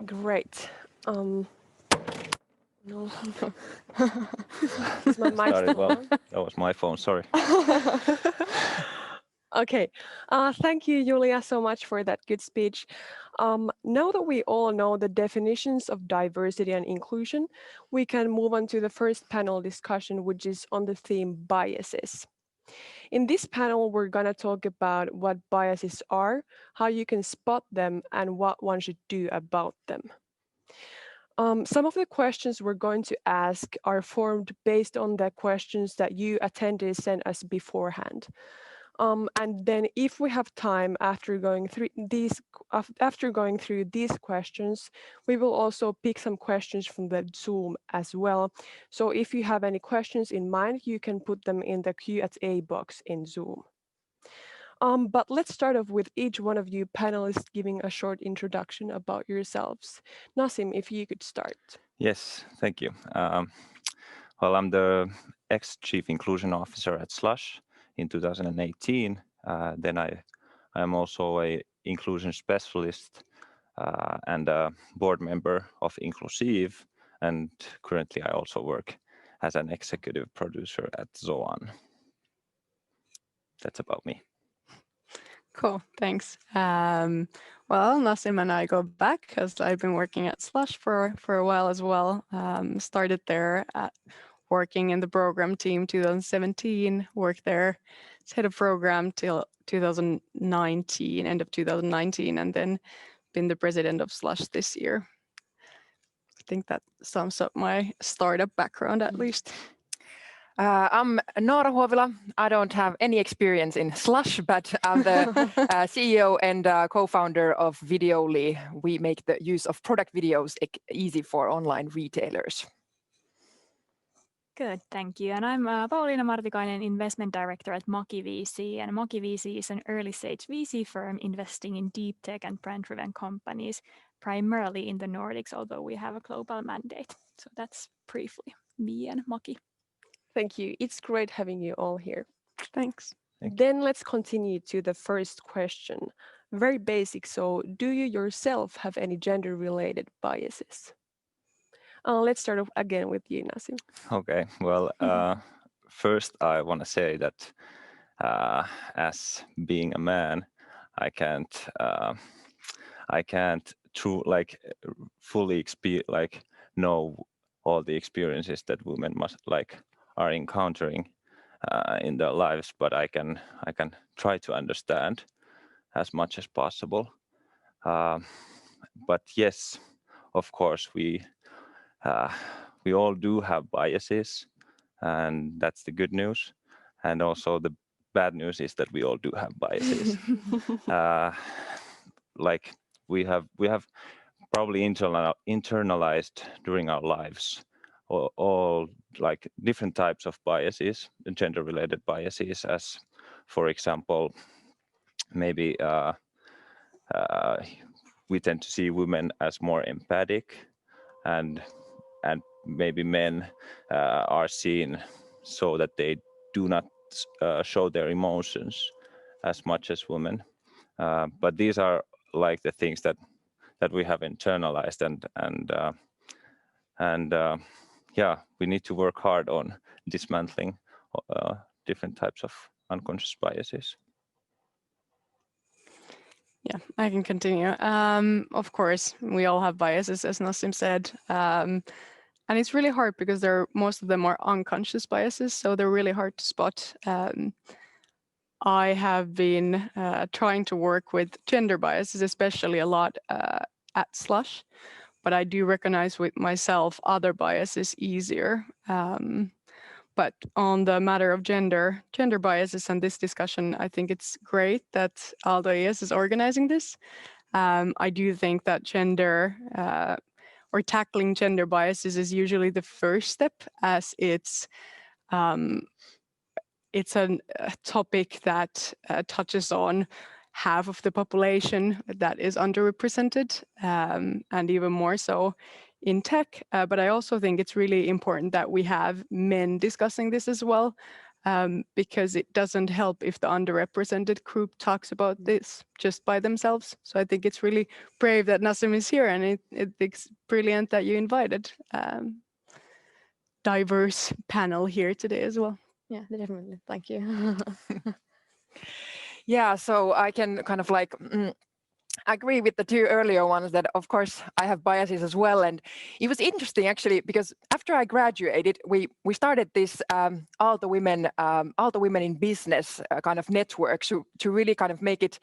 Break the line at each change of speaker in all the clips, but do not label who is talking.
Great. No, is my mic
Started
still
well.
on?
That was my phone, sorry.
Okay. Thank you, Julia, so much for that good speech. Now that we all know the definitions of diversity and inclusion, we can move on to the first panel discussion, which is on the theme biases. In this panel, we're going to talk about what biases are, how you can spot them, and what one should do about them. Some of the questions we're going to ask are formed based on the questions that you attendees sent us beforehand. And then if we have time after going through these questions, we will also pick some questions from the Zoom as well. So if you have any questions in mind, you can put them in the Q&A box in Zoom. But let's start off with each one of you panelists giving a short introduction about yourselves. Nasim, if you could start.
Yes, thank you. Well, I'm the ex-Chief Inclusion Officer at Slush in 2018. Then I am also a inclusion specialist and a board member of Inklusiiv. And currently I also work as an executive producer at ZOAN. That's about me.
Cool, thanks. Well, Nasim and I go back because I've been working at Slush for a while as well. Started there working in the program team 2017, worked there as head of program till 2019, end of 2019, and then been the president of Slush this year. I think that sums up my startup background at least.
I'm Nora Huovila. I don't have any experience in Slush, but I'm the CEO and co-founder of Videoly. We make the use of product videos easy for online retailers.
Good, thank you. And I'm Pauliina Martikainen, investment director at Maki.vc. And Maki.vc is an early stage VC firm investing in deep tech and brand-driven companies, primarily in the Nordics, although we have a global mandate. So that's briefly me and Maki.
Thank you. It's great having you all here.
Thanks.
Then let's continue to the first question. Very basic. So do you yourself have any gender-related biases? Let's start off again with you, Nasim.
Okay, well, first I want to say that as being a man, I can't fully know all the experiences that women are encountering in their lives, but I can try to understand as much as possible. But yes, of course, we all do have biases, and that's the good news. And also the bad news is that we all do have biases. Like we have probably internalized during our lives all like different types of biases, gender-related biases, as for example, maybe we tend to see women as more empathic, and maybe men are seen so that they do not show their emotions as much as women. But these are like the things that we have internalized, and yeah, we need to work hard on dismantling different types of unconscious biases.
Yeah, I can continue. Of course, we all have biases, as Nasim said. And it's really hard because most of them are unconscious biases, so they're really hard to spot. I have been trying to work with gender biases, especially a lot at Slush, but I do recognize with myself other biases easier. But on the matter of gender biases and this discussion, I think it's great that Aaltoes is organizing this. I do think that tackling gender biases is usually the first step, as it's a topic that touches on half of the population that is underrepresented, and even more so in tech. But I also think it's really important that we have men discussing this as well. because it doesn't help if the underrepresented group talks about this just by themselves. So I think it's really brave that Nasim is here, and it's brilliant that you invited diverse panel here today as well.
Yeah, definitely. Thank you.
Yeah, so I can kind of like agree with the two earlier ones that of course I have biases as well. And it was interesting actually, because after I graduated, we started this Aalto Women in Business kind of network to really kind of make it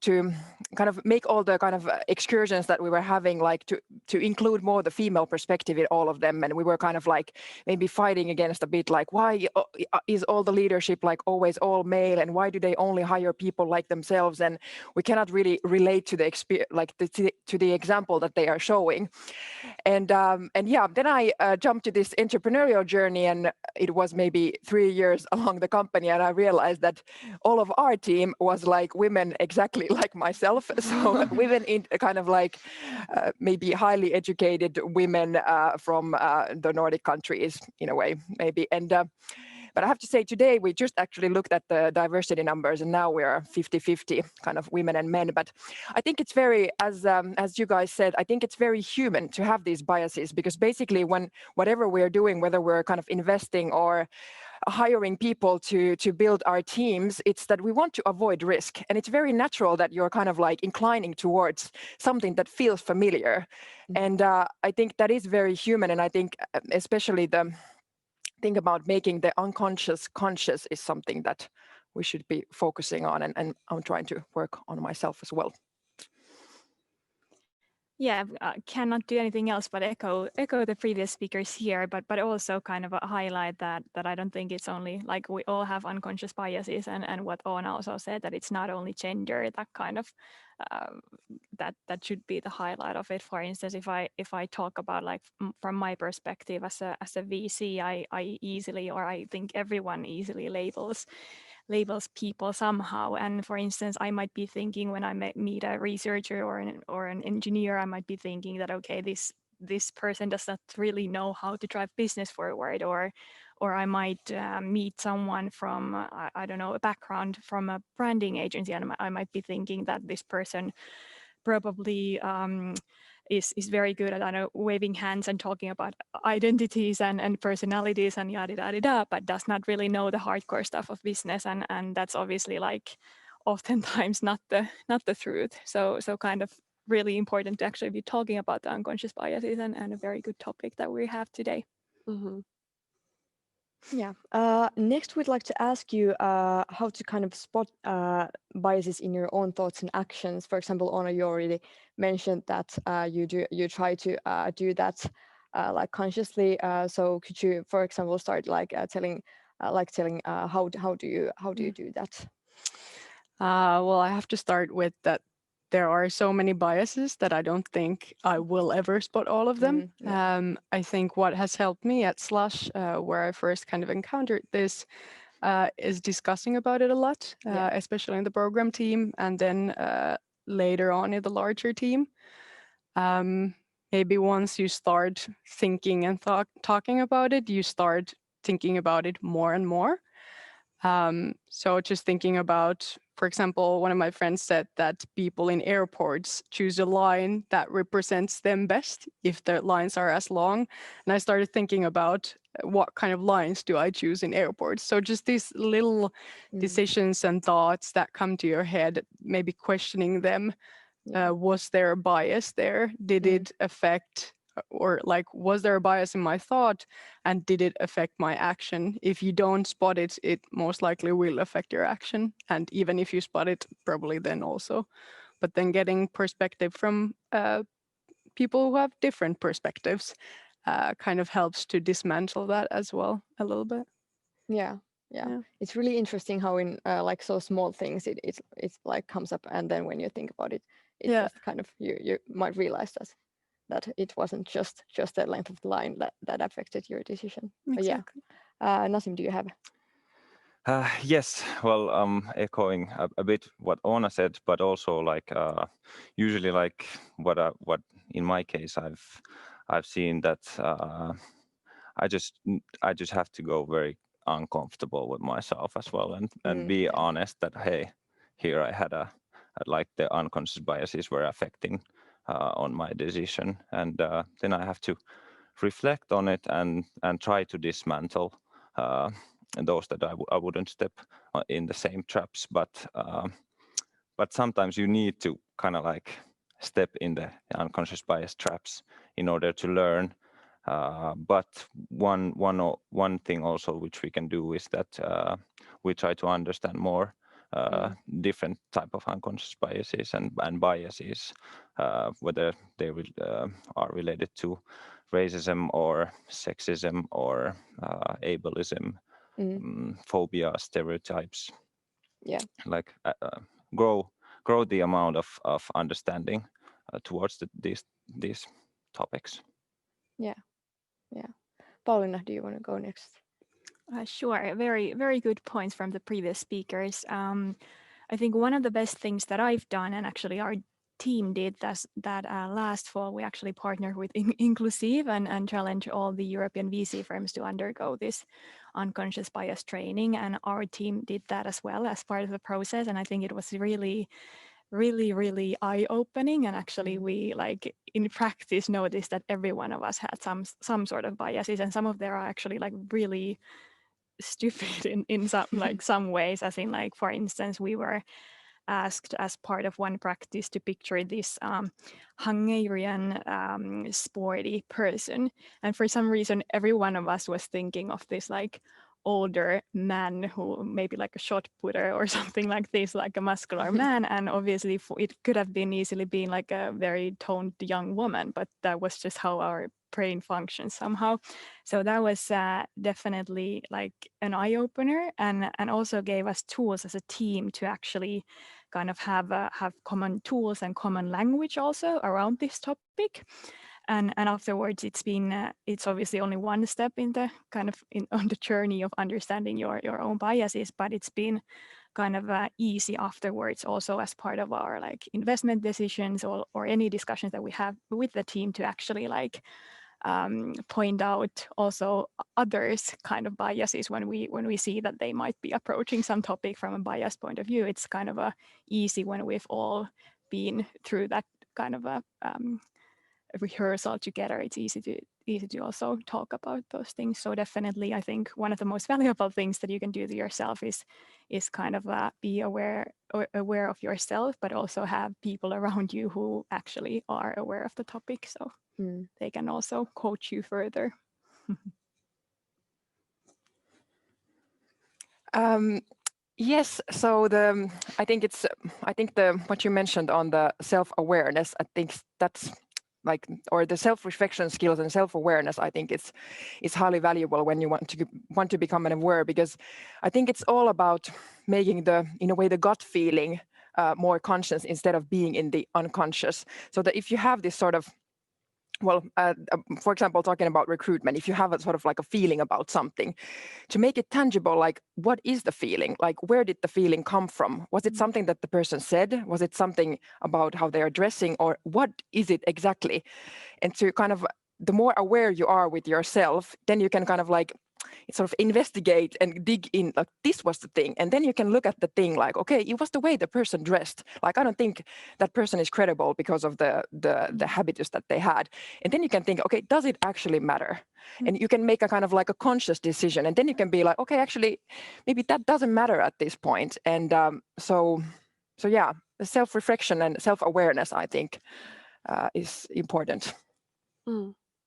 to kind of make all the kind of excursions that we were having, like to include more the female perspective in all of them. And we were kind of like maybe fighting against a bit like, why is all the leadership like always all male, and why do they only hire people like themselves? And we cannot really relate to the experience, like to the example that they are showing. And yeah, then I jumped to this entrepreneurial journey, and it was maybe 3 years along the company, and I realized that all of our team was like women exactly like myself. So women in kind of like maybe highly educated women from the Nordic countries in a way, maybe. And but I have to say today we just actually looked at the diversity numbers, and now we're 50-50 kind of women and men. But I think it's very, as you guys said, I think it's very human to have these biases, because basically when whatever we're doing, whether we're kind of investing or hiring people to build our teams, it's that we want to avoid risk. And it's very natural that you're kind of like inclining towards something that feels familiar. And I think that is very human. And I think especially the thing about making the unconscious conscious is something that we should be focusing on. And I'm trying to work on myself as well.
Yeah, cannot do anything else but echo the previous speakers here, but also kind of highlight that I don't think it's only like we all have unconscious biases, and what Oona also said, that it's not only gender that kind of that should be the highlight of it. For instance, if I talk about like from my perspective as a VC, I easily, or I think everyone easily labels people somehow. And for instance, I might be thinking when I meet a researcher or an engineer, I might be thinking that, okay, this person does not really know how to drive business forward, or I might meet someone from, I don't know, a background from a branding agency, and I might be thinking that this person probably is very good at, I don't know, waving hands and talking about identities and personalities and yada yada yada, but does not really know the hardcore stuff of business, and that's obviously like oftentimes not the truth. So kind of really important to actually be talking about the unconscious biases, and a very good topic that we have today.
Mm-hmm. Yeah. Next, we'd like to ask you how to kind of spot biases in your own thoughts and actions. For example, Oona, you already mentioned that you try to do that like consciously. So could you, for example, start like telling how do you do that?
Well, I have to start with that. There are so many biases that I don't think I will ever spot all of them. I think what has helped me at Slush, where I first kind of encountered this, is discussing about it a lot, especially in the program team, and then later on in the larger team. Maybe once you start thinking and talking about it, you start thinking about it more and more. So just thinking about, for example, one of my friends said that people in airports choose a line that represents them best if the lines are as long. And I started thinking about what kind of lines do I choose in airports. So just these little decisions and thoughts that come to your head, maybe questioning them. Was there a bias there? Did it affect, or like, was there a bias in my thought, and did it affect my action? If you don't spot it, it most likely will affect your action. And even if you spot it, probably then also. But then getting perspective from people who have different perspectives kind of helps to dismantle that as well a little bit.
Yeah. It's really interesting how in like so small things it's like comes up, and then when you think about it, it's just kind of you might realize that it wasn't just the length of the line that affected your decision.
Exactly.
But yeah, Nasim, do you have?
Yes, well, echoing a bit what Oona said, but also like usually like what in my case I've seen that I just have to go very uncomfortable with myself as well, and be honest that, hey, here I had like the unconscious biases were affecting on my decision, and then I have to reflect on it and try to dismantle those that I wouldn't step in the same traps, but sometimes you need to kind of like step in the unconscious bias traps in order to learn. But one thing also which we can do is that we try to understand more different type of unconscious biases and biases, whether they are related to racism or sexism or ableism, phobia, stereotypes.
Yeah.
Like grow the amount of understanding towards these topics.
Yeah. Pauliina, do you want to go next?
Sure. Very good points from the previous speakers. I think one of the best things that I've done, and actually our team did that last fall, we actually partnered with Inklusiiv and challenged all the European VC firms to undergo this unconscious bias training. And our team did that as well as part of the process. And I think it was really eye-opening, and actually we like in practice noticed that every one of us had some sort of biases, and some of them are actually like really stupid in some like some ways, as in like, for instance, we were asked as part of one practice to picture this Hungarian sporty person, and for some reason every one of us was thinking of this like older man who maybe like a shot putter or something like this, like a muscular man, and obviously it could have been easily been like a very toned young woman, but that was just how our brain functions somehow. So that was definitely like an eye-opener, and also gave us tools as a team to actually kind of have common tools and common language also around this topic. And afterwards, it's obviously only one step in the kind of on the journey of understanding your own biases, but it's been kind of easy afterwards also as part of our like investment decisions or any discussions that we have with the team to actually like point out also others kind of biases when we see that they might be approaching some topic from a bias point of view. It's kind of easy when we've all been through that kind of a rehearsal together. It's easy to also talk about those things. So definitely, I think one of the most valuable things that you can do to yourself is kind of be aware of yourself, but also have people around you who actually are aware of the topic, so they can also coach you further.
Yes, so I think what you mentioned on the self-awareness, I think that's like, or the self-reflection skills and self-awareness, I think it's highly valuable when you want to become an aware, because I think it's all about making in a way the gut feeling more conscious instead of being in the unconscious. So that if you have this sort of, well, for example, talking about recruitment, if you have a sort of like a feeling about something, to make it tangible, like what is the feeling? Like where did the feeling come from? Was it something that the person said? Was it something about how they are dressing, or what is it exactly? And to kind of, the more aware you are with yourself, then you can kind of like sort of investigate and dig in, like this was the thing. And then you can look at the thing like, okay, it was the way the person dressed. Like, I don't think that person is credible because of the habitus that they had. And then you can think, okay, does it actually matter? And you can make a kind of like a conscious decision. And then you can be like, okay, actually, maybe that doesn't matter at this point. And so yeah, self-reflection and self-awareness, I think, is important.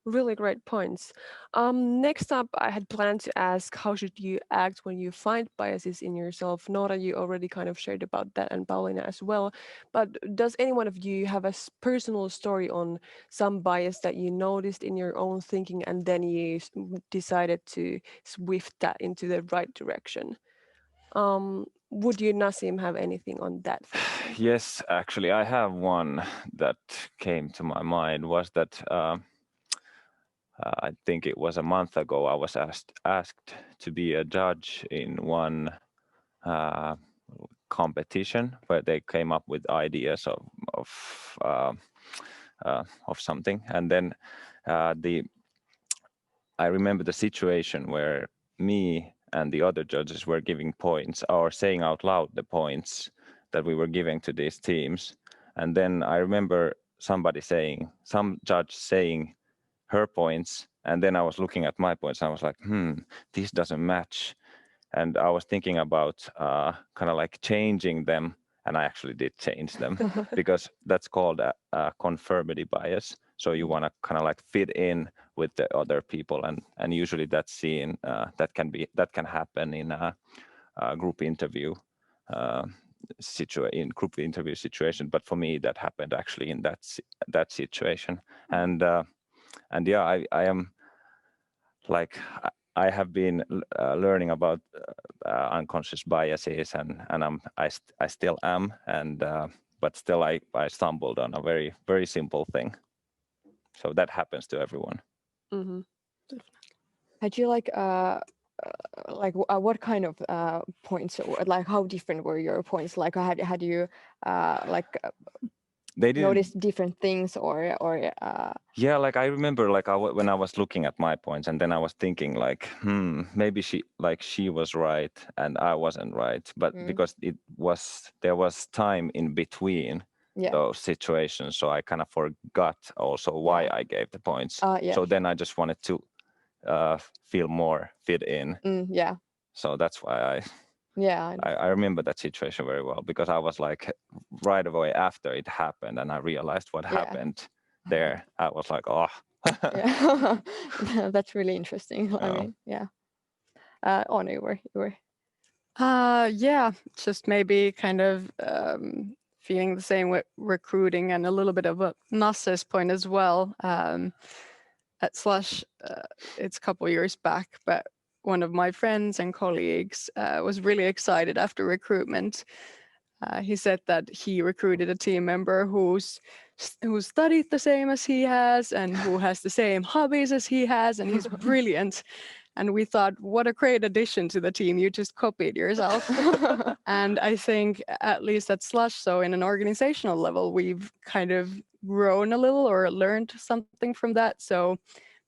Really great points. Next up, I had planned to ask, how should you act when you find biases in yourself? Nora, you already kind of shared about that, and Pauliina as well. But does any one of you have a personal story on some bias that you noticed in your own thinking, and then you decided to swift that into the right direction? Would you, Nasim, have anything on that?
Yes, actually, I have one that came to my mind. Was that I think it was a month ago, I was asked to be a judge in one competition where they came up with ideas of something, and then I remember the situation where me and the other judges were giving points or saying out loud the points that we were giving to these teams. And then I remember some judge saying her points, and then I was looking at my points and I was like, this doesn't match. And I was thinking about kind of like changing them, and I actually did change them because that's called a confirmative bias. So you want to kind of like fit in with the other people, and usually that's seen that can happen in a group interview group interview situation. But for me, that happened actually in that situation, and yeah, I am like I have been learning about unconscious biases, and I still am, and but still I stumbled on a very, very simple thing. So that happens to everyone.
Mm-hmm.
Had you what kind of points, like how different were your points? Like had you
They didn't
noticed different things or
Yeah, like I remember like when I was looking at my points, and then I was thinking like, maybe she was right and I wasn't right, but because there was time in between those situations, so I kind of forgot also why I gave the points. So then I just wanted to feel more fit in. So that's why I remember that situation very well, because I was like right away after it happened and I realized what happened there. I was like, oh.
That's really interesting. I mean, Oona, you were.
Just maybe kind of feeling the same with recruiting, and a little bit of a Nasse's point as well. At Slush, it's a couple years back, but one of my friends and colleagues was really excited after recruitment. He said that he recruited a team member who studied the same as he has and who has the same hobbies as he has, and he's brilliant. And we thought, what a great addition to the team. You just copied yourself. And I think at least at Slush, so in an organizational level, we've kind of grown a little or learned something from that. So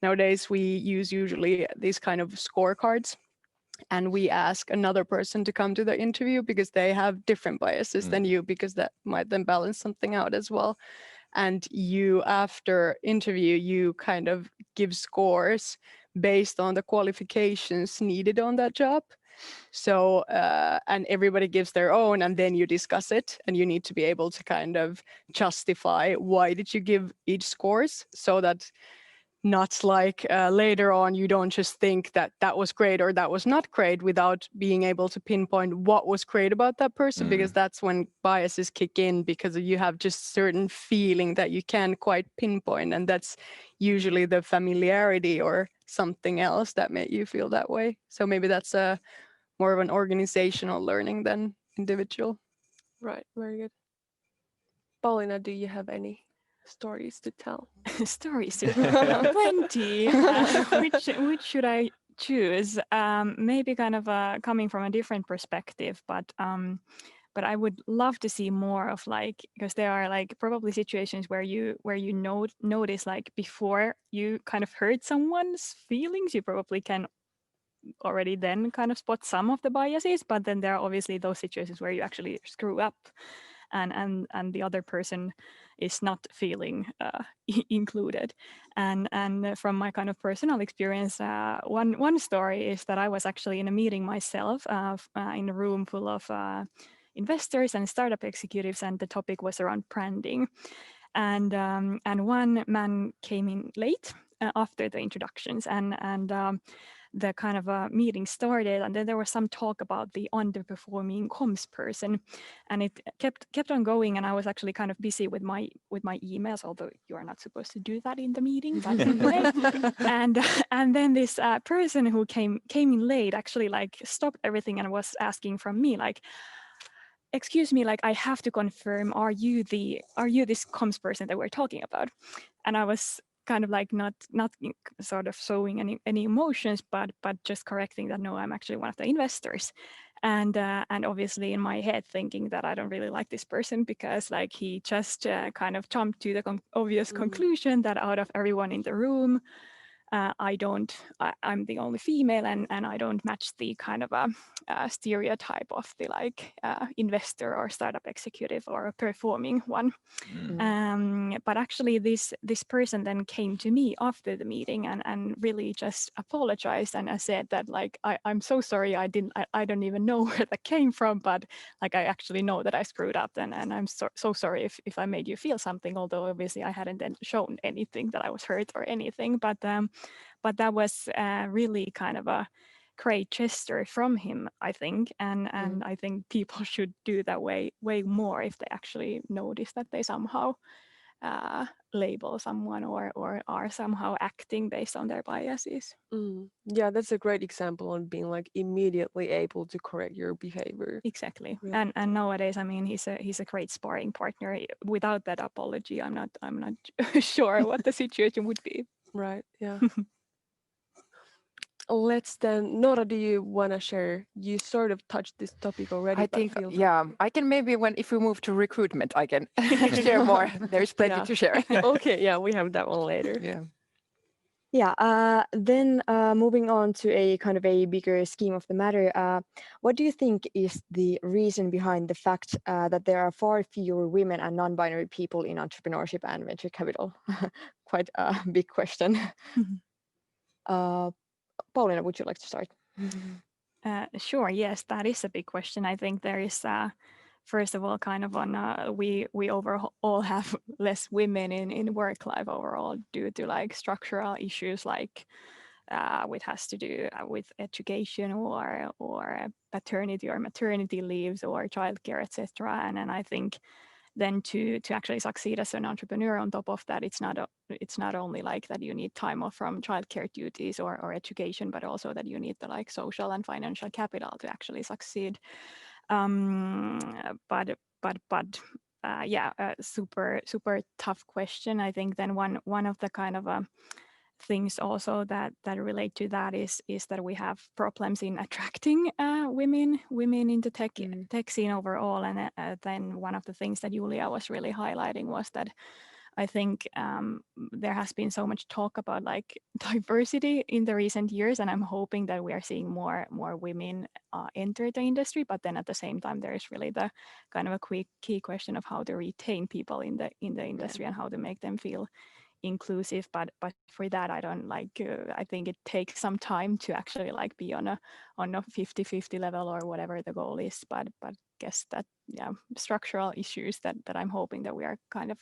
nowadays we use usually these kind of scorecards, and we ask another person to come to the interview because they have different biases than you, because that might then balance something out as well. And you, after interview, you kind of give scores based on the qualifications needed on that job. So, and everybody gives their own, and then you discuss it, and you need to be able to kind of justify why did you give each scores, so that not like later on you don't just think that that was great or that was not great without being able to pinpoint what was great about that person, because that's when biases kick in, because you have just certain feeling that you can't quite pinpoint, and that's usually the familiarity or something else that made you feel that way. So maybe that's a more of an organizational learning than individual.
Right, very good. Pauliina, do you have any stories to tell?
Stories to plenty. Which should I choose? Maybe kind of coming from a different perspective, but I would love to see more of like, because there are like probably situations where you notice like before you kind of hurt someone's feelings, you probably can already then kind of spot some of the biases, but then there are obviously those situations where you actually screw up and the other person is not feeling included. And from my kind of personal experience, one story is that I was actually in a meeting myself in a room full of investors and startup executives, and the topic was around branding. And one man came in late after the introductions, and the kind of meeting started, and then there was some talk about the underperforming comms person, and it kept on going, and I was actually kind of busy with my emails, although you are not supposed to do that in the meeting, but anyway. and then this person who came in late actually like stopped everything and was asking from me like, excuse me, like I have to confirm, are you this comms person that we're talking about? And I was kind of like not sort of showing any emotions, but just correcting that no, I'm actually one of the investors. And obviously in my head thinking that I don't really like this person because like he just kind of jumped to the obvious conclusion that out of everyone in the room, I'm the only female, and I don't match the kind of a stereotype of the like investor or startup executive or a performing one. But actually this person then came to me after the meeting and really just apologized, and I said that like I'm so sorry, I don't even know where that came from, but like I actually know that I screwed up, and I'm so sorry if I made you feel something, although obviously I hadn't then shown anything that I was hurt or anything, but that was really kind of a great gesture from him, I think, and I think people should do that way more if they actually notice that they somehow label someone or are somehow acting based on their biases.
Yeah, that's a great example on being like immediately able to correct your behavior.
Exactly.
Yeah.
And nowadays, I mean, he's a great sparring partner. Without that apology, I'm not sure what the situation would be.
Right. Yeah. Let's then, Nora, do you want to share? You sort of touched this topic already.
I think, yeah, I can maybe if we move to recruitment, I can share more. There is plenty to share.
Okay, yeah, we have that one later.
Yeah.
Yeah, then moving on to a kind of a bigger scheme of the matter, what do you think is the reason behind the fact that there are far fewer women and non-binary people in entrepreneurship and venture capital? Quite a big question. Pauliina, would you like to start?
Sure, yes, that is a big question. I think there is, first of all, kind of on, we overall have less women in work life overall due to like structural issues like which has to do with education or paternity or maternity leaves or childcare, etc. And I think then to actually succeed as an entrepreneur, on top of that, it's not only like that you need time off from childcare duties or education, but also that you need the like social and financial capital to actually succeed. Yeah, a super tough question. I think then one of the kind of things also that relate to that is that we have problems in attracting women into tech scene overall. And then one of the things that Julia was really highlighting was that I think there has been so much talk about like diversity in the recent years, and I'm hoping that we are seeing more women enter the industry. But then at the same time, there is really the kind of a key question of how to retain people in the industry and how to make them feel inclusive. But for that, I don't like. I think it takes some time to actually like be on a 50-50 level or whatever the goal is. But guess that structural issues that I'm hoping that we are kind of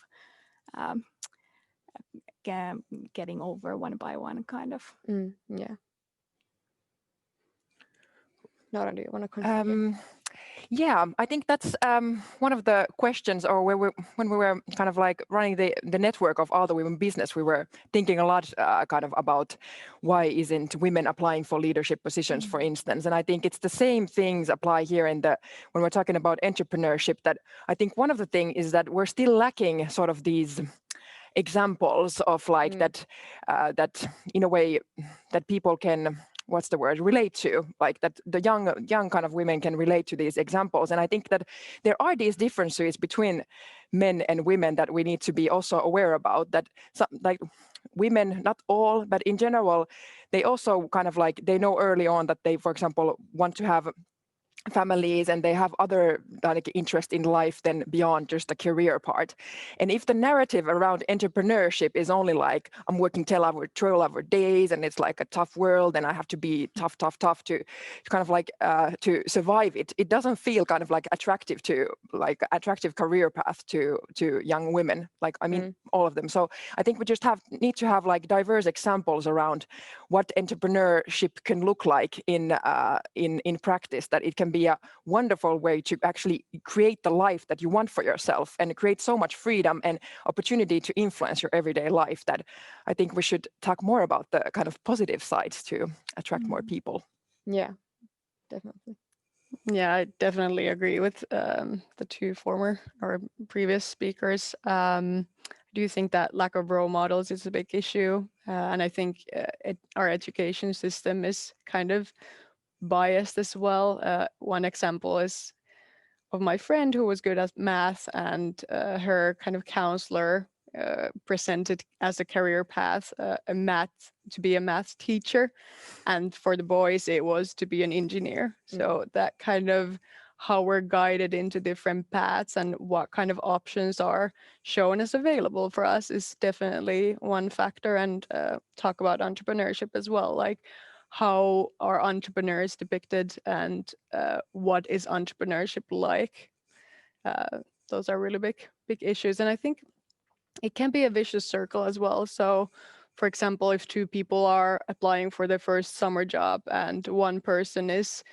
getting over one by one, kind of.
Yeah. Nora, do you want to continue?
Yeah, I think that's one of the questions, or when we were kind of like running the network of Aalto Women Business, we were thinking a lot kind of about why isn't women applying for leadership positions, for instance. And I think it's the same things apply here when we're talking about entrepreneurship, that I think one of the things is that we're still lacking sort of these examples of like that in a way that people can relate to, like that the young kind of women can relate to these examples. And I think that there are these differences between men and women that we need to be also aware about, that like women, not all, but in general, they also kind of like, they know early on that they, for example, want to have families and they have other like interest in life than beyond just the career part. And if the narrative around entrepreneurship is only like I'm working 12-hour days and it's like a tough world and I have to be tough to kind of like to survive it, it doesn't feel kind of like attractive career path to young women, like I mean all of them. So I think we just need to have like diverse examples around what entrepreneurship can look like in practice, that it can be a wonderful way to actually create the life that you want for yourself and create so much freedom and opportunity to influence your everyday life, that I think we should talk more about the kind of positive sides to attract more people.
Yeah, definitely.
Yeah, I definitely agree with the two former or previous speakers. I do think that lack of role models is a big issue. And I think our education system is kind of biased as well. One example is of my friend who was good at math, and her kind of counselor presented as a career path, to be a math teacher, and for the boys it was to be an engineer. So that kind of how we're guided into different paths and what kind of options are shown as available for us is definitely one factor. And talk about entrepreneurship as well, like how are entrepreneurs depicted and what is entrepreneurship like. Those are really big issues. And I think it can be a vicious circle as well. So for example, if two people are applying for their first summer job and one person is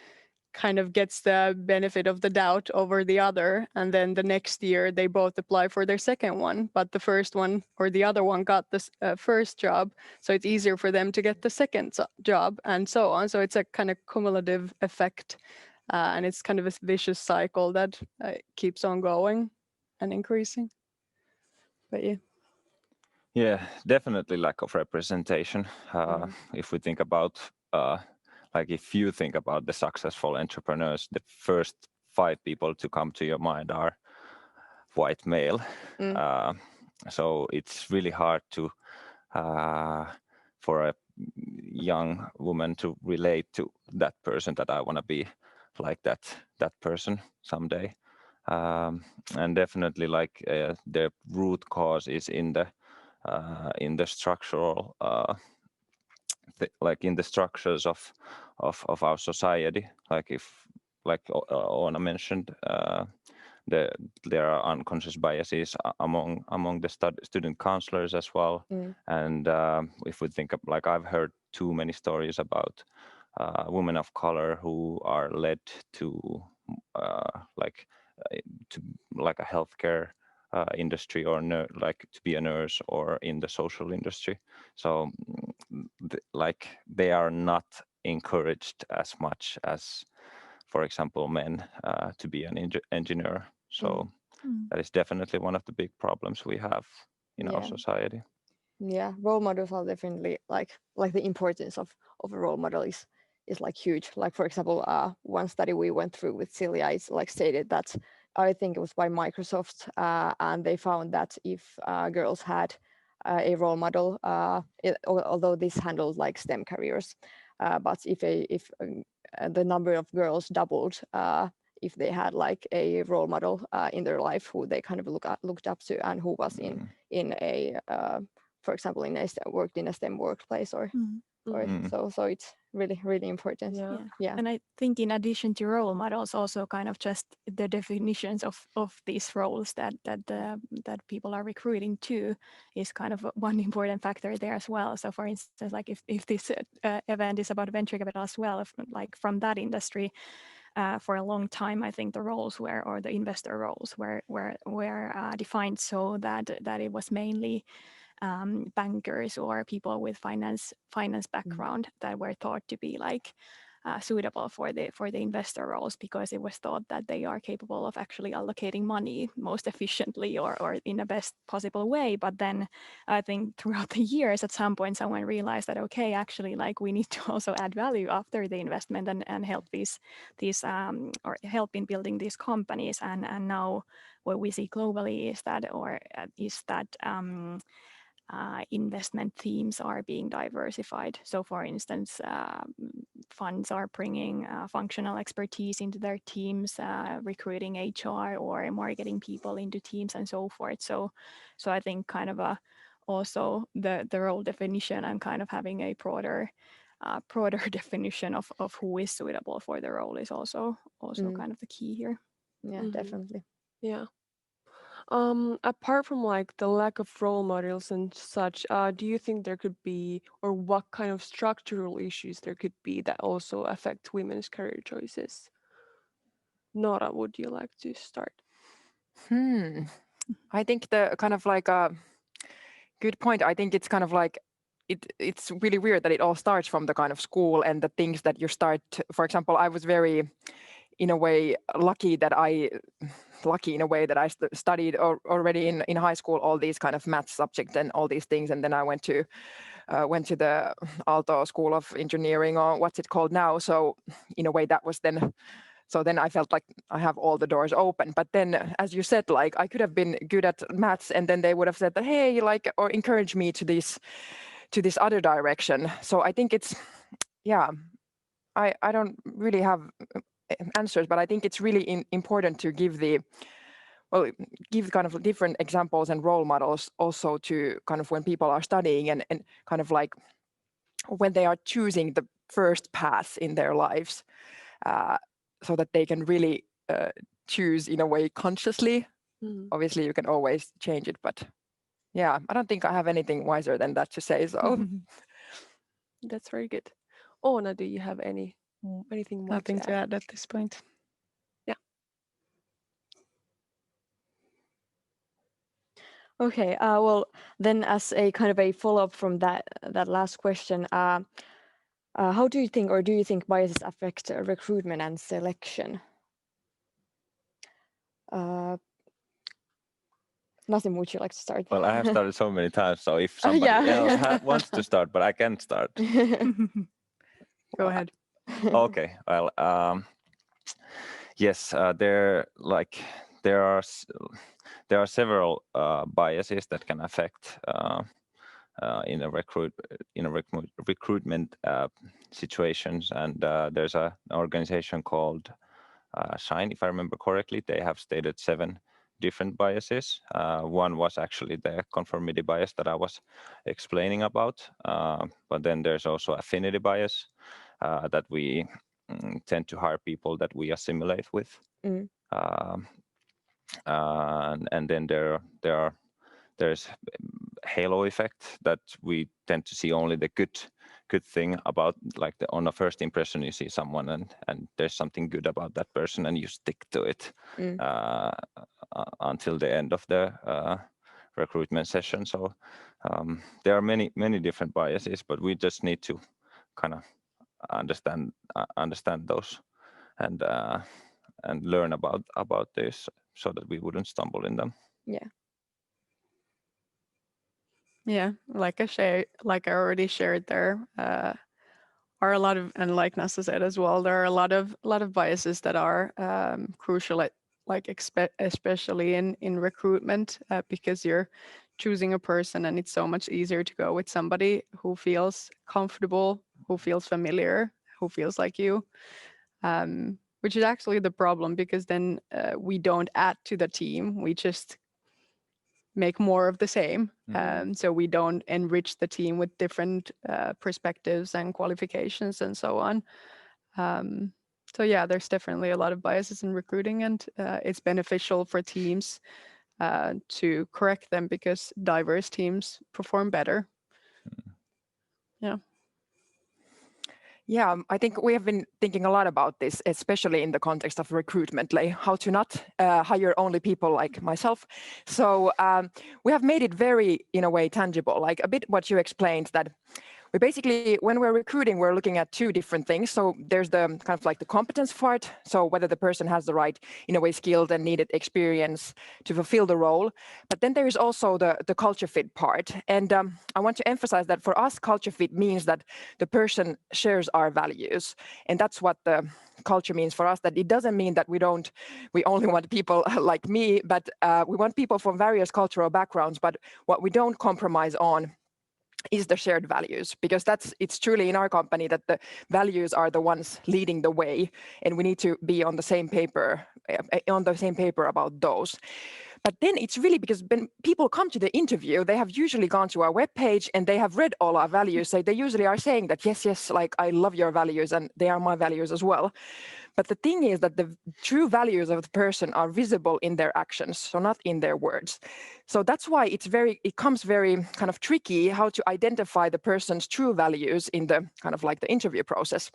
kind of gets the benefit of the doubt over the other, and then the next year they both apply for their second one, but the first one or the other one got the first job, so it's easier for them to get the second job, and so on. So it's a kind of cumulative effect, and it's kind of a vicious cycle that keeps on going and increasing. But
yeah, definitely lack of representation. If we think about like if you think about the successful entrepreneurs, the first 5 people to come to your mind are white male. So it's really hard to for a young woman to relate to that person, that I want to be like that person someday. And definitely like the root cause is in the structural like in the structures of our society. Like like Oona mentioned, there are unconscious biases among the student counselors as well. And if we think of, like, I've heard too many stories about women of color who are led to like a healthcare industry, or like to be a nurse, or in the social industry. So like they are not encouraged as much as, for example, men to be an engineer. So that is definitely one of the big problems we have in our society.
Yeah, role models are definitely like the importance of a role model is like huge. Like for example, one study we went through with Celia is like stated that, I think it was by Microsoft, and they found that if girls had a role model, although this handled like STEM careers, but if the number of girls doubled if they had like a role model in their life who they kind of looked up to, and who was in a for example worked in a STEM workplace or so it's really important.
Yeah. And I think in addition to role models, also kind of just the definitions of these roles that people are recruiting to is kind of one important factor there as well. So for instance, like if this event is about venture capital as well, like from that industry, for a long time, I think the roles or the investor roles were defined so that it was mainly bankers or people with finance background that were thought to be like suitable for the investor roles, because it was thought that they are capable of actually allocating money most efficiently or in the best possible way. But then I think throughout the years, at some point, someone realized that, okay, actually, like we need to also add value after the investment and help these or help in building these companies. And now what we see globally is that investment themes are being diversified. So for instance, funds are bringing functional expertise into their teams, recruiting HR or marketing people into teams and so forth. So I think kind of also the role definition and kind of having a broader definition of who is suitable for the role is also kind of the key here.
Yeah, definitely.
Yeah. Apart from like the lack of role models and such, do you think there could be, or what kind of structural issues there could be that also affect women's career choices? Nora, would you like to start?
I think the kind of like a good point. I think it's kind of like it's really weird that it all starts from the kind of school and the things that you start. For example, I was very, in a way, lucky in a way that I studied already in high school all these kind of math subjects and all these things, and then I went to the Aaltoes School of Engineering, or what's it called now. So in a way, that was then So then I felt like I have all the doors open. But then, as you said, like I could have been good at maths, and then they would have said that, hey, like, or encourage me to this other direction. So I think it's, yeah, I don't really have answers, but I think it's really important to give kind of different examples and role models also to kind of when people are studying and kind of like when they are choosing the first path in their lives, so that they can really choose in a way consciously. Obviously, you can always change it, but yeah, I don't think I have anything wiser than that to say. So
That's very good. Oona, do you have anything more
Nothing
to
to
add?
add at this point.
Okay, well, then as a kind of a follow-up from that last question, how do you think, or do you think biases affect recruitment and selection? Nasim, would you like to start?
Well, I have started so many times, so if somebody else wants to start, but I can start.
Go ahead.
Okay, well, yes, there are several biases that can affect in a recruitment situations, and there's an organization called Shine, if I remember correctly. They have stated 7 different biases. One was actually the conformity bias that I was explaining about, but then there's also affinity bias, that we tend to hire people that we assimilate with. And then there's halo effect, that we tend to see only the good thing about, like on a first impression you see someone and there's something good about that person and you stick to it until the end of the recruitment session. So there are many different biases, but we just need to kind of understand those and learn about this so that we wouldn't stumble in them.
Yeah, like I already shared, there are a lot of, and like Nasa said as well, there are a lot of biases that are crucial at, like especially in recruitment, because you're choosing a person and it's so much easier to go with somebody who feels comfortable, who feels familiar, who feels like you, which is actually the problem, because then we don't add to the team, we just make more of the same. So we don't enrich the team with different perspectives and qualifications and so on. So yeah, there's definitely a lot of biases in recruiting, and it's beneficial for teams to correct them, because diverse teams perform better.
yeah, I think we have been thinking a lot about this, especially in the context of recruitment, like how to not hire only people like myself. So we have made it very, in a way, tangible, like a bit what you explained, that we basically, when we're recruiting, we're looking at 2 different things. So there's the kind of like the competence part, so whether the person has the right, in a way, skilled and needed experience to fulfill the role. But then there is also the culture fit part. And I want to emphasize that for us, culture fit means that the person shares our values. And that's what the culture means for us, that it doesn't mean that we only want people like me, but we want people from various cultural backgrounds. But what we don't compromise on is the shared values, because it's truly in our company that the values are the ones leading the way, and we need to be on the same paper about those. But then it's really because when people come to the interview, they have usually gone to our webpage and they have read all our values. So they usually are saying that, yes, like I love your values and they are my values as well. But the thing is that the true values of the person are visible in their actions, so not in their words. So that's why it comes very kind of tricky how to identify the person's true values in the kind of like the interview process.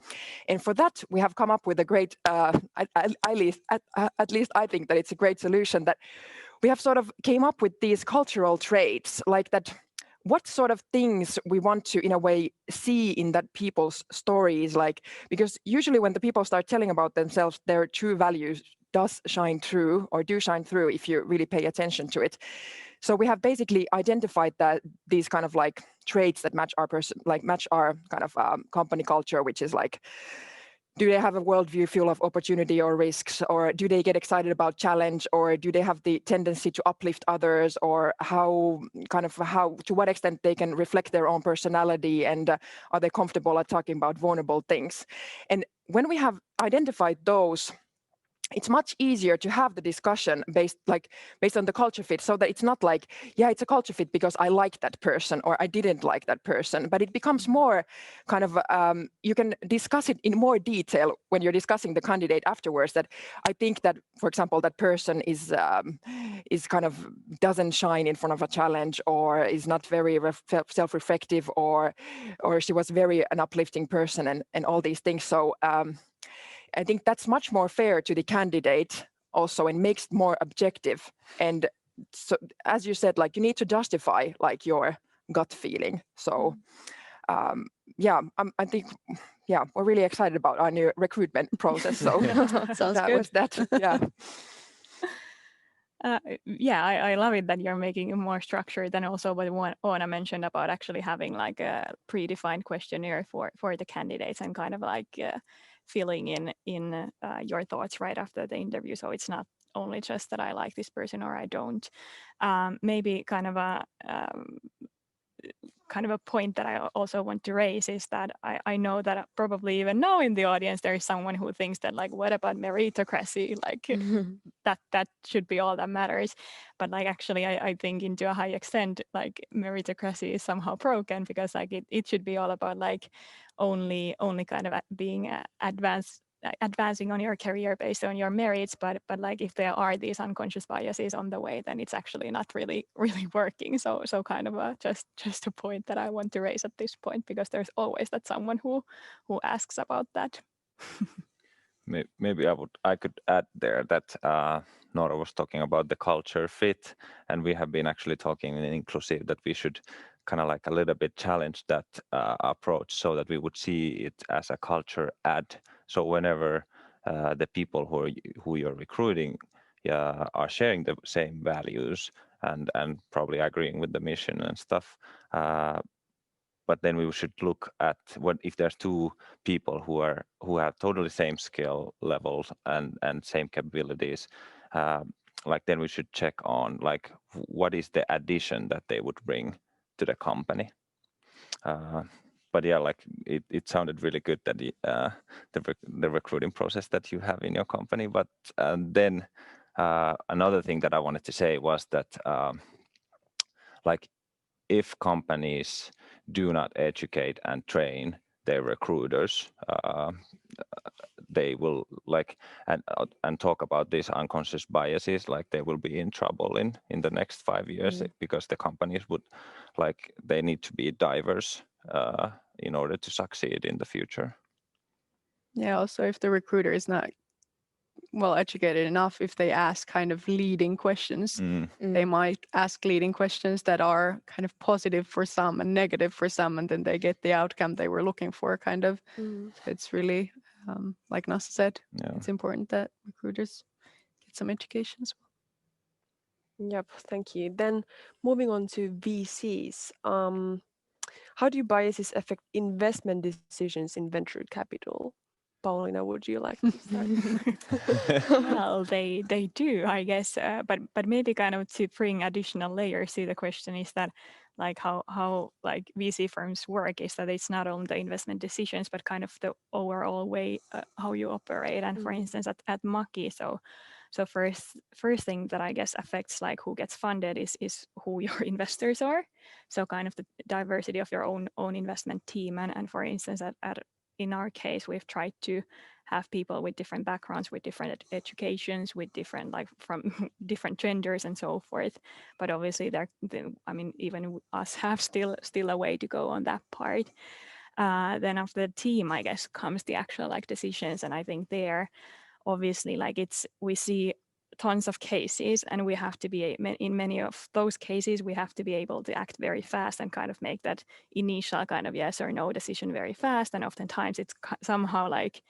And for that, we have come up with a great, at least I think that it's a great solution, that we have sort of came up with these cultural traits, like that. What sort of things we want to, in a way, see in that people's stories, like, because usually when the people start telling about themselves, their true values do shine through if you really pay attention to it. So we have basically identified that these kind of like traits that match our kind of company culture, which is like do they have a worldview full of opportunity or risks, or do they get excited about challenge, or do they have the tendency to uplift others, or how to what extent they can reflect their own personality, and are they comfortable at talking about vulnerable things? And when we have identified those, it's much easier to have the discussion based on the culture fit, so that it's not like, yeah, it's a culture fit because I like that person or I didn't like that person, but it becomes more kind of, you can discuss it in more detail when you're discussing the candidate afterwards, that I think that, for example, that person is kind of doesn't shine in front of a challenge, or is not very self-reflective, or she was very an uplifting person, and all these things. So I think that's much more fair to the candidate also, and makes it more objective. And so, as you said, like, you need to justify like your gut feeling. So I think, we're really excited about our new recruitment process. So
Sounds
that
good.
was that. Yeah.
I love it that you're making it more structured, and also what Oona mentioned about actually having like a predefined questionnaire for the candidates, and kind of like filling in your thoughts right after the interview. So it's not only just that I like this person or I don't. Maybe kind of a point that I also want to raise is that I know that probably even now in the audience there is someone who thinks that, like, what about meritocracy? Like that should be all that matters. But like, actually I think into a high extent, like, meritocracy is somehow broken, because like it should be all about like only kind of being advancing on your career based on your merits, but like if there are these unconscious biases on the way, then it's actually not really working. So kind of just a point that I want to raise at this point, because there's always that someone who asks about that.
Maybe I could add there that Nora was talking about the culture fit, and we have been actually talking in Inklusiiv that we should kind of like a little bit challenge that approach, so that we would see it as a culture add. So whenever the people who you're recruiting are sharing the same values and probably agreeing with the mission and stuff, but then we should look at what if there's two people who have totally same skill levels and same capabilities, like then we should check on like what is the addition that they would bring to the company. But yeah, like it sounded really good that the recruiting process that you have in your company. But then another thing that I wanted to say was that like if companies do not educate and train their recruiters, they will like and talk about these unconscious biases, like they will be in trouble in the next 5 years, because the companies would like they need to be diverse in order to succeed in the future.
Yeah, also if the recruiter is not well educated enough, if they ask kind of leading questions, they might ask leading questions that are kind of positive for some and negative for some, and then they get the outcome they were looking for, kind of. So it's really, like Nasa said, it's important that recruiters get some education as well.
Yep, thank you. Then moving on to VCs. How do biases affect investment decisions in venture capital? Pauliina, would you like to start?
Well, they do, I guess. But maybe kind of to bring additional layers to the question is that, like, how like VC firms work is that it's not only the investment decisions, but kind of the overall way how you operate. And for instance, at Maki, so first thing that I guess affects like who gets funded is who your investors are. So kind of the diversity of your own investment team. And for instance, in our case, we've tried to have people with different backgrounds, with different educations, with different, like, from different genders and so forth. But obviously, even us have still a way to go on that part. Then after the team, I guess, comes the actual like decisions, and I think there, obviously, like we see tons of cases, and we have to be in many of those cases we have to be able to act very fast and kind of make that initial kind of yes or no decision very fast. And oftentimes it's somehow like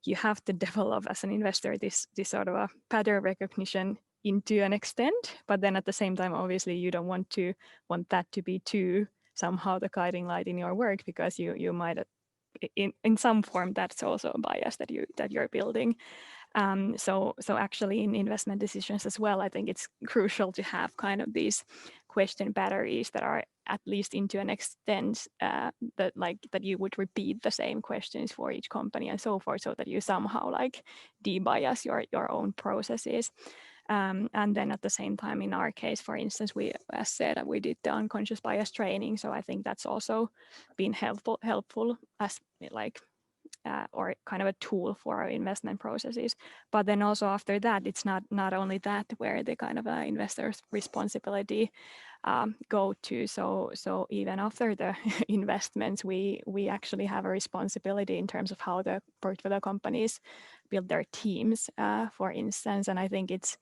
you have to develop as an investor this sort of a pattern recognition into an extent, but then at the same time obviously you don't want that to be too somehow the guiding light in your work, because you might in some form that's also a bias that you're building. So actually in investment decisions as well, I think it's crucial to have kind of these question batteries that are at least into an extent that you would repeat the same questions for each company and so forth, so that you somehow like debias your own processes. And then at the same time, in our case, for instance, we, as said, we did the unconscious bias training. So I think that's also been helpful as like or kind of a tool for our investment processes. But then also after that, it's not only that where the kind of investor's responsibility go to. So even after the investments, we actually have a responsibility in terms of how the portfolio companies build their teams, for instance. And I think it's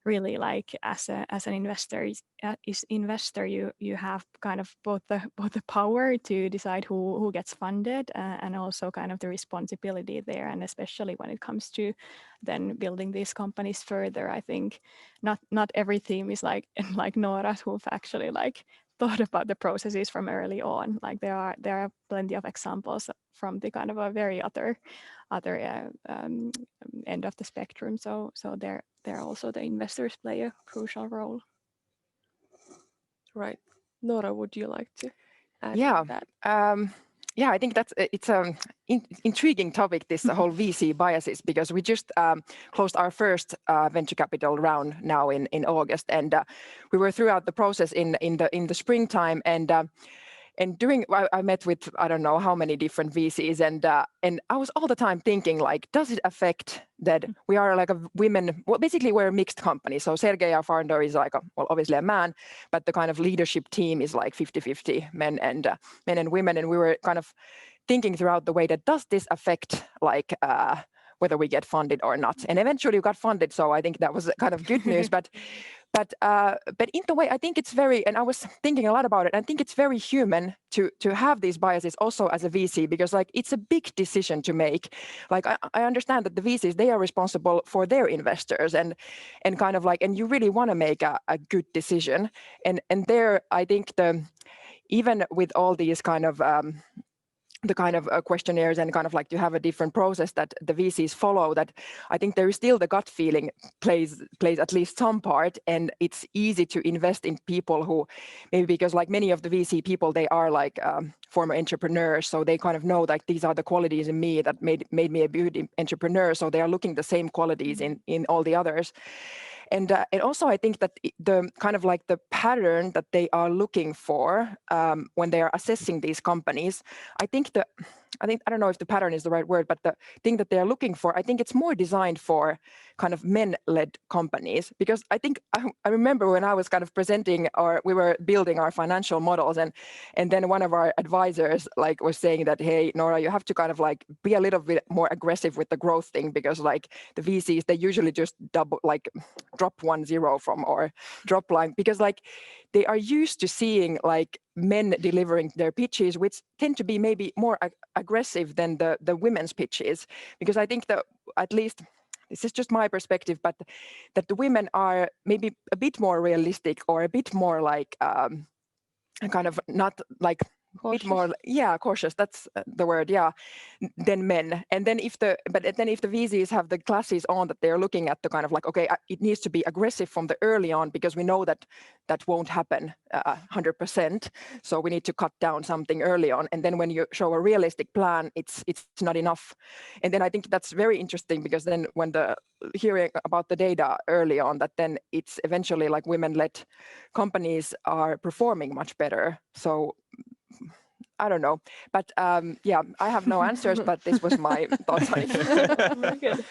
really like as an investor, you have kind of both the power to decide who gets funded and also kind of the responsibility there. And especially when it comes to then building these companies further, I think not every team is like Nora, who've actually like thought about the processes from early on. Like there are plenty of examples from the kind of a very other end of the spectrum. So there also the investors play a crucial role.
Right. Nora, would you like to add
Yeah.
that?
Yeah, I think it's an intriguing topic, this whole VC biases, because we just closed our first venture capital round now in August, and we were throughout the process in the springtime, and during I met with I don't know how many different VCs, and I was all the time thinking like, does it affect that we are like a women? Well, basically we're a mixed company. So Sergei, our founder, is like obviously a man, but the kind of leadership team is like 50-50 men and women, and we were kind of thinking throughout the way that does this affect like whether we get funded or not. And eventually we got funded, so I think that was kind of good news. But in the way, I think it's very, and I was thinking a lot about it, I think it's very human to have these biases also as a VC, because like it's a big decision to make. Like I understand that the VCs, they are responsible for their investors and kind of like, and you really want to make a good decision. And there, I think even with all these kind of the kind of questionnaires and kind of like to have a different process that the VCs follow, that I think there is still the gut feeling plays at least some part, and it's easy to invest in people who maybe, because like many of the VC people, they are like former entrepreneurs, so they kind of know like these are the qualities in me that made me a good entrepreneur, so they are looking the same qualities in all the others. And also I think that the kind of like the pattern that they are looking for when they are assessing these companies, I don't know if the pattern is the right word, but the thing that they are looking for, I think it's more designed for kind of men-led companies. Because I think I remember when I was kind of presenting, or we were building our financial models, and then one of our advisors like was saying that, hey, Nora, you have to kind of like be a little bit more aggressive with the growth thing, because like the VCs, they usually just drop 1-0 from, or drop line, because like they are used to seeing like men delivering their pitches, which tend to be maybe more aggressive than the women's pitches. Because I think that, at least this is just my perspective, but that the women are maybe a bit more realistic, or a bit more like kind of not like
Cautious.
bit more, yeah, cautious, that's the word, yeah, than men. And then if the VCs have the glasses on, that they're looking at the kind of like, okay, it needs to be aggressive from the early on, because we know that won't happen 100%, so we need to cut down something early on. And then when you show a realistic plan, it's not enough. And then I think that's very interesting, because then when hearing about the data early on, that then it's eventually like women-led companies are performing much better. So I don't know, but yeah, I have no answers, but this was my thoughts on it.
Very good.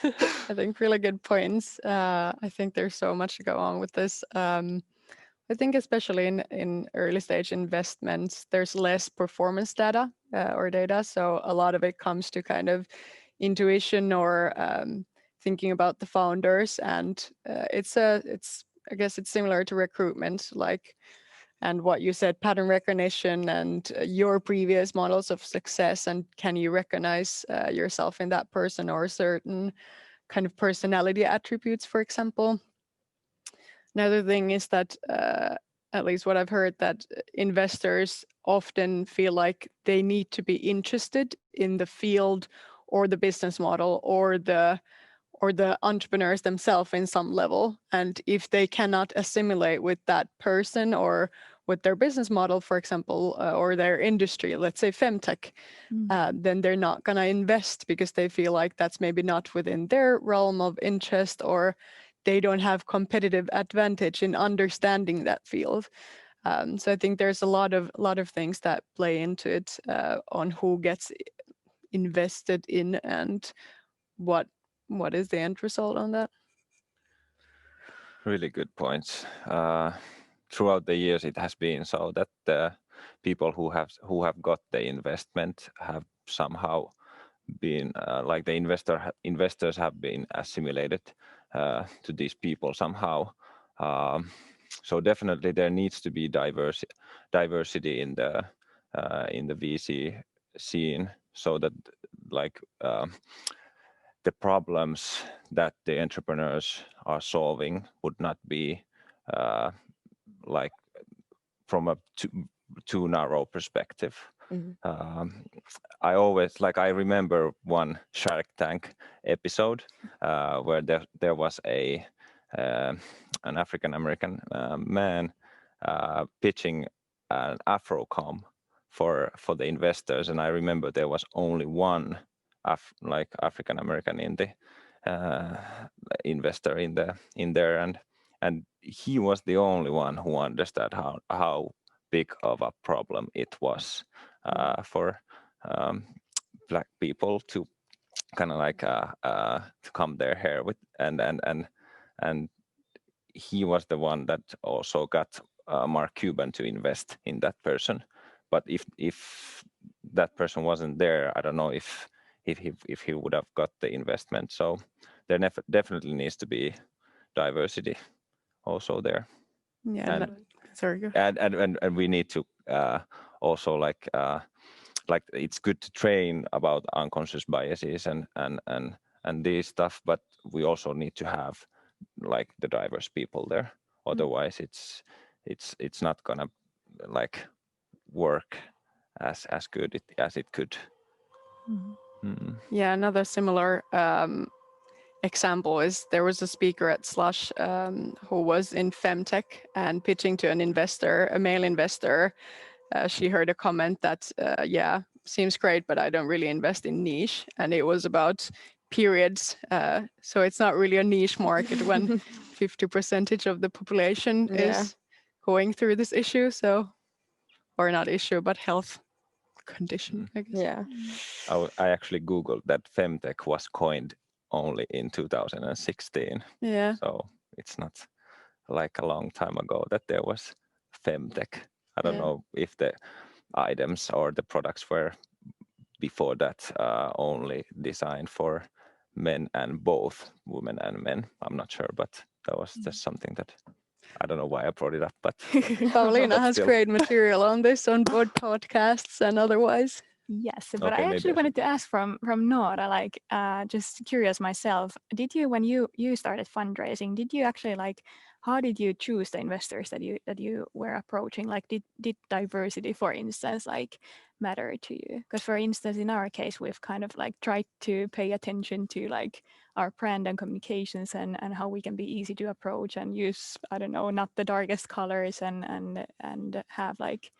I think really good points. I think there's so much to go on with this. I think especially in early stage investments, there's less performance data or data. So a lot of it comes to kind of intuition, or thinking about the founders. And I guess it's similar to recruitment, like, and what you said, pattern recognition and your previous models of success, and can you recognize yourself in that person, or certain kind of personality attributes, for example. Another thing is that at least what I've heard, that investors often feel like they need to be interested in the field or the business model or the entrepreneurs themselves in some level. And if they cannot assimilate with that person or with their business model, for example, or their industry, let's say femtech, then they're not going to invest because they feel like that's maybe not within their realm of interest, or they don't have competitive advantage in understanding that field. So I think there's a lot of things that play into it, on who gets invested in and what is the end result on that.
Really good points. Throughout the years, it has been so that the people who have got the investment have somehow been like the investors have been assimilated to these people somehow. So definitely there needs to be diversity in the VC scene, so that like the problems that the entrepreneurs are solving would not be like from a too narrow perspective. I remember one Shark Tank episode where there was an African American man pitching an Afro comb for the investors, and I remember there was only one African American in the investor in there, and he was the only one who understood how big of a problem it was for Black people to kind of like to comb their hair with, and he was the one that also got Mark Cuban to invest in that person. But if that person wasn't there, I don't know if he would have got the investment. So there definitely needs to be diversity also there.
Yeah,
and,
sorry. Go.
And we need to also like it's good to train about unconscious biases and these stuff, but we also need to have like the diverse people there. Otherwise, it's not gonna like work as good as it could.
Yeah, another similar example is there was a speaker at Slush who was in femtech and pitching to an investor, a male investor. She heard a comment that, yeah, seems great, but I don't really invest in niche. And it was about periods. So it's not really a niche market when 50% of the population is going through this issue. So, or not issue, but health condition, I guess.
Yeah.
I actually Googled that femtech was coined only in 2016.
Yeah.
So it's not like a long time ago that there was femtech. I don't know if the items or the products were before that only designed for men and both women and men. I'm not sure, but that was just something that I don't know why I brought it up, but
Pauliina has great material on this on both podcasts and otherwise.
Yes, but I actually wanted to ask from Nora, like just curious myself, did you, when you started fundraising, did you actually like, how did you choose the investors that you were approaching? Like did diversity, for instance, like matter to you? Because for instance, in our case, we've kind of like tried to pay attention to like our brand and communications and how we can be easy to approach and use, I don't know, not the darkest colors and have like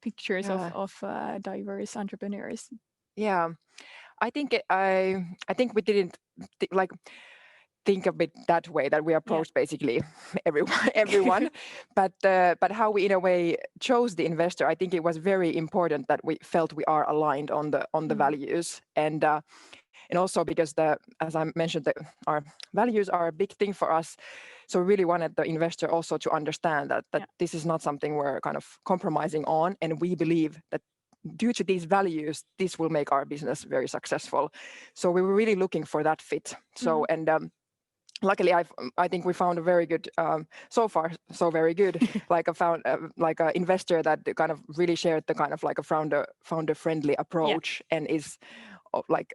pictures of diverse entrepreneurs.
Yeah, I think we didn't think of it that way, that we approached basically everyone. But how we in a way chose the investor, I think it was very important that we felt we are aligned on the values, and also because as I mentioned, our values are a big thing for us. So we really wanted the investor also to understand that this is not something we're kind of compromising on, and we believe that due to these values, this will make our business very successful. So we were really looking for that fit. So luckily, I think we found a very good, so far so very good, like a investor that kind of really shared the kind of like a founder friendly approach and is like,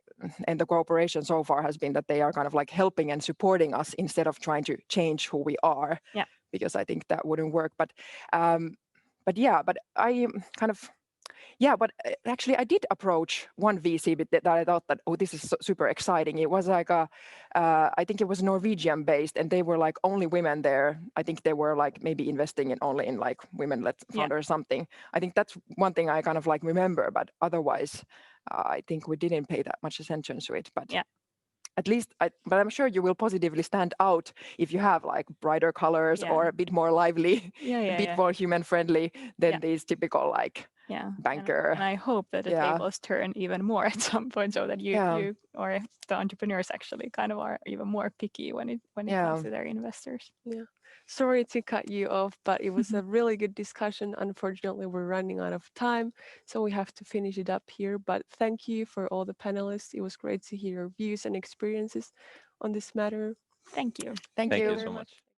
and the cooperation so far has been that they are kind of like helping and supporting us instead of trying to change who we are.
Yeah.
Because I think that wouldn't work. But yeah, but I kind of. Yeah, but actually I did approach one VC that I thought that, oh, this is super exciting. It was like I think it was Norwegian based, and they were like only women there. I think they were like maybe investing in only in like women-led founders or something. I think that's one thing I kind of like remember, but otherwise I think we didn't pay that much attention to it. But
yeah.
At least, but I'm sure you will positively stand out if you have like brighter colors or a bit more lively, a bit more human friendly than these typical like banker.
And I hope that the tables turn even more at some point, so that you or the entrepreneurs actually kind of are even more picky when it comes to their investors.
Yeah. Sorry to cut you off, but it was a really good discussion. Unfortunately, we're running out of time, so we have to finish it up here. But thank you for all the panelists. It was great to hear your views and experiences on this matter.
Thank you.
Thank you
so much.